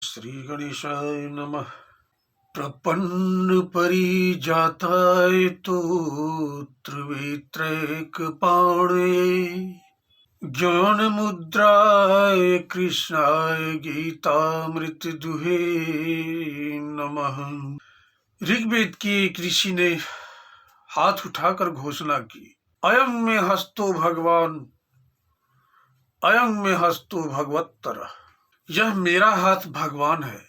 श्री गणेशाय नमः। प्रपन्न परिजाताय तोत्रवेत्रैक पाणे ज्ञान मुद्राय कृष्णाय गीतामृत दुहे नमः। ऋग्वेद के एक ऋषि ने हाथ उठाकर घोषणा की, अयं में हस्तो भगवान, अयं में हस्तो भगवत्तर। यह मेरा हाथ भगवान है,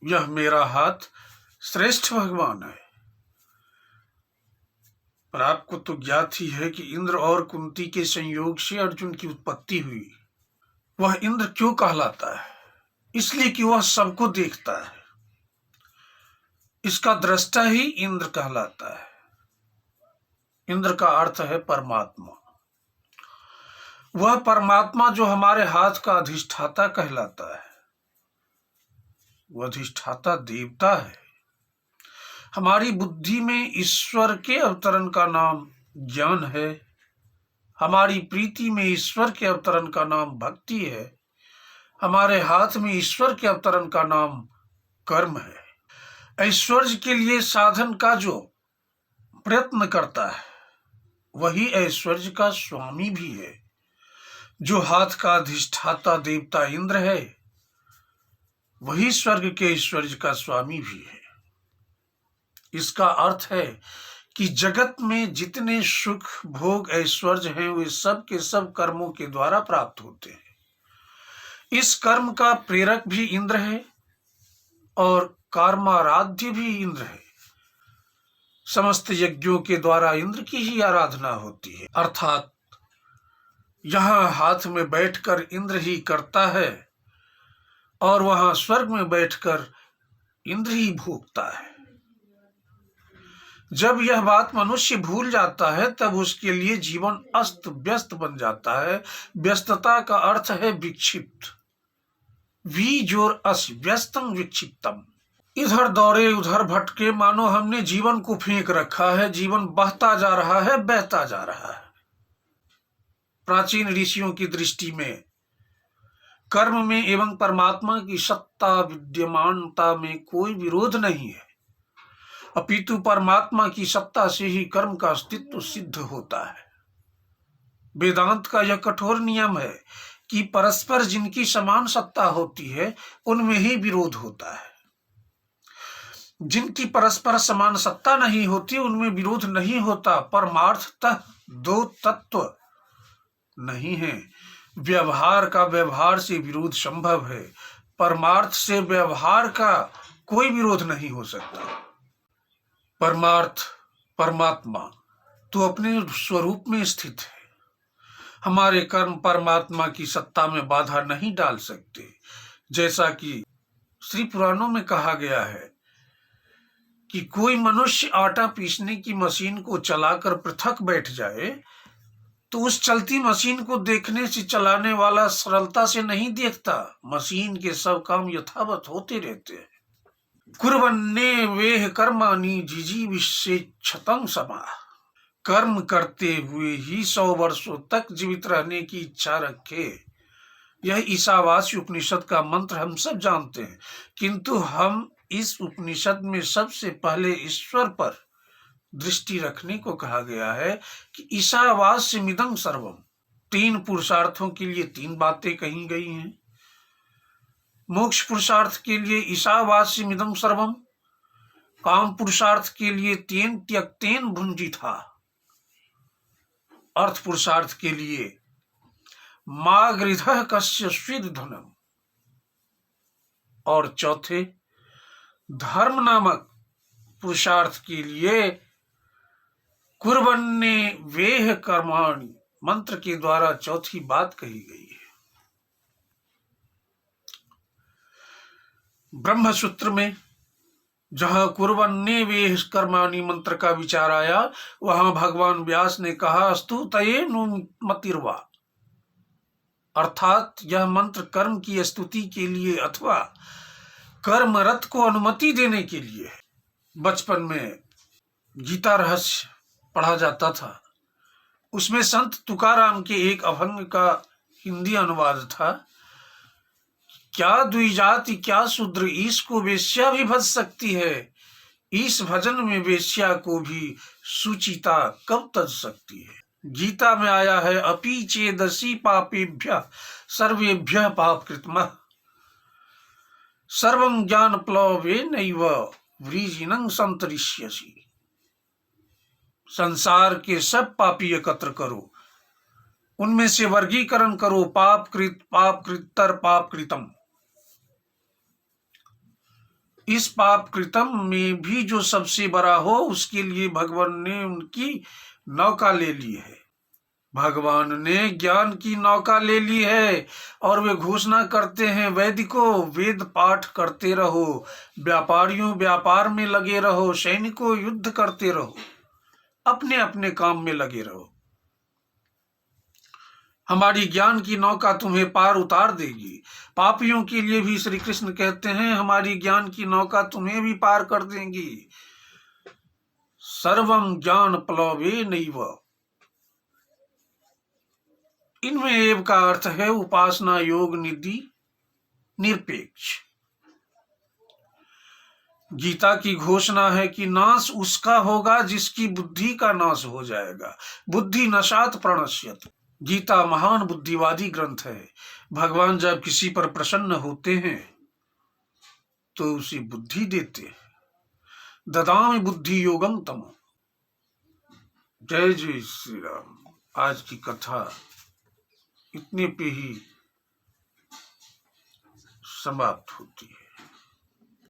यह मेरा हाथ श्रेष्ठ भगवान है। पर आपको तो ज्ञात ही है कि इंद्र और कुंती के संयोग से अर्जुन की उत्पत्ति हुई। वह इंद्र क्यों कहलाता है? इसलिए कि वह सबको देखता है। इसका दृष्टा ही इंद्र कहलाता है। इंद्र का अर्थ है परमात्मा। वह परमात्मा जो हमारे हाथ का अधिष्ठाता कहलाता है, वह अधिष्ठाता देवता है। हमारी बुद्धि में ईश्वर के अवतरण का नाम ज्ञान है। हमारी प्रीति में ईश्वर के अवतरण का नाम भक्ति है। हमारे हाथ में ईश्वर के अवतरण का नाम कर्म है। ऐश्वर्य के लिए साधन का जो प्रयत्न करता है, वही ऐश्वर्य का स्वामी भी है। जो हाथ का अधिष्ठाता देवता इंद्र है, वही स्वर्ग के ऐश्वर्य का स्वामी भी है। इसका अर्थ है कि जगत में जितने सुख भोग ऐश्वर्य हैं, वे सब के सब कर्मों के द्वारा प्राप्त होते हैं। इस कर्म का प्रेरक भी इंद्र है और कर्माराध्य भी इंद्र है। समस्त यज्ञों के द्वारा इंद्र की ही आराधना होती है। अर्थात यहाँ हाथ में बैठकर इंद्र ही करता है और वहां स्वर्ग में बैठकर इंद्र ही भोगता है। जब यह बात मनुष्य भूल जाता है, तब उसके लिए जीवन अस्त व्यस्त बन जाता है। व्यस्तता का अर्थ है विक्षिप्त। जोर अस व्यस्तम विक्षिप्तम। इधर दौड़े उधर भटके, मानो हमने जीवन को फेंक रखा है। जीवन बहता जा रहा है, बहता जा रहा है। प्राचीन ऋषियों की दृष्टि में कर्म में एवं परमात्मा की सत्ता विद्यमानता में कोई विरोध नहीं है, अपितु परमात्मा की सत्ता से ही कर्म का अस्तित्व सिद्ध होता है। वेदांत का यह कठोर नियम है कि परस्पर जिनकी समान सत्ता होती है, उनमें ही विरोध होता है। जिनकी परस्पर समान सत्ता नहीं होती, उनमें विरोध नहीं होता। परमार्थतः दो तत्व नहीं है। व्यवहार का व्यवहार से विरोध संभव है, परमार्थ से व्यवहार का कोई विरोध नहीं हो सकता। परमार्थ परमात्मा तो अपने स्वरूप में स्थित है। हमारे कर्म परमात्मा की सत्ता में बाधा नहीं डाल सकते। जैसा कि श्री पुराणों में कहा गया है कि कोई मनुष्य आटा पीसने की मशीन को चलाकर पृथक बैठ जाए, तो उस चलती मशीन को देखने से चलाने वाला सरलता से नहीं देखता। मशीन के सब काम यथावत होते रहते हैं। कुर्वन्ने वेह कर्माणि जिजीविषेच्छतं समाः। कर्म करते हुए ही 100 वर्षों तक जीवित रहने की इच्छा रखे। यह ईशावास्य उपनिषद का मंत्र हम सब जानते हैं, किंतु हम इस उपनिषद में सबसे पहले ईश्वर पर दृष्टि रखने को कहा गया है कि ईशावास्यमिदं सर्वम। 3 पुरुषार्थों के लिए 3 बातें कही गई हैं। मोक्ष पुरुषार्थ के लिए ईशावास्यमिदं सर्वम, काम पुरुषार्थ के लिए तेन त्यक्तेन भुंजिथा, अर्थ पुरुषार्थ के लिए मा गृधः कस्य स्विद्धनम, और चौथे धर्म नामक पुरुषार्थ के लिए कुर्वन्ने वेह कर्माणि मंत्र के द्वारा चौथी बात कही गई है। ब्रह्म सूत्र में जहां कुर्वन्ने वेह कर्माणि मंत्र का विचार आया, वहां भगवान व्यास ने कहा अस्तु तयेनु मतिर्वा, अर्थात यह मंत्र कर्म की स्तुति के लिए अथवा कर्मरत को अनुमति देने के लिए है। बचपन में गीता रहस्य पढ़ा जाता था। उसमें संत तुकाराम के एक अभंग का हिंदी अनुवाद था क्या द्विजाति क्या शूद्र ईश को वेश्या भी भज सकती है, इस भजन में वेश्या को भी सुचिता कब तज सकती है। गीता में आया है अपि चेदसि पापेभ्य सर्वेभ्य पाप कृतमः सर्वं ज्ञान प्लवेनैव वृजिनं संतरिष्यसि। संसार के सब पापी एकत्र करो, उनमें से वर्गीकरण करो, पाप कृत पाप कृतर पाप कृतम। इस पाप कृतम में भी जो सबसे बड़ा हो उसके लिए भगवान ने उनकी नौका ले ली है। भगवान ने ज्ञान की नौका ले ली है और वे घोषणा करते हैं वैदिकों वेद पाठ करते रहो, व्यापारियों व्यापार में लगे रहो, सैनिकों युद्ध करते रहो, अपने अपने काम में लगे रहो। हमारी ज्ञान की नौका तुम्हें पार उतार देगी। पापियों के लिए भी श्री कृष्ण कहते हैं हमारी ज्ञान की नौका तुम्हें भी पार कर देंगी। सर्वं ज्ञान प्लवेनैव, इनमें एव का अर्थ है उपासना योग निधि निरपेक्ष। गीता की घोषणा है कि नाश उसका होगा जिसकी बुद्धि का नाश हो जाएगा। बुद्धि नशात प्रणश्यत। गीता महान बुद्धिवादी ग्रंथ है। भगवान जब किसी पर प्रसन्न होते हैं तो उसे बुद्धि देते हैं। ददामि बुद्धि योगम तम। जय जय श्री राम। आज की कथा इतने पे ही समाप्त होती है।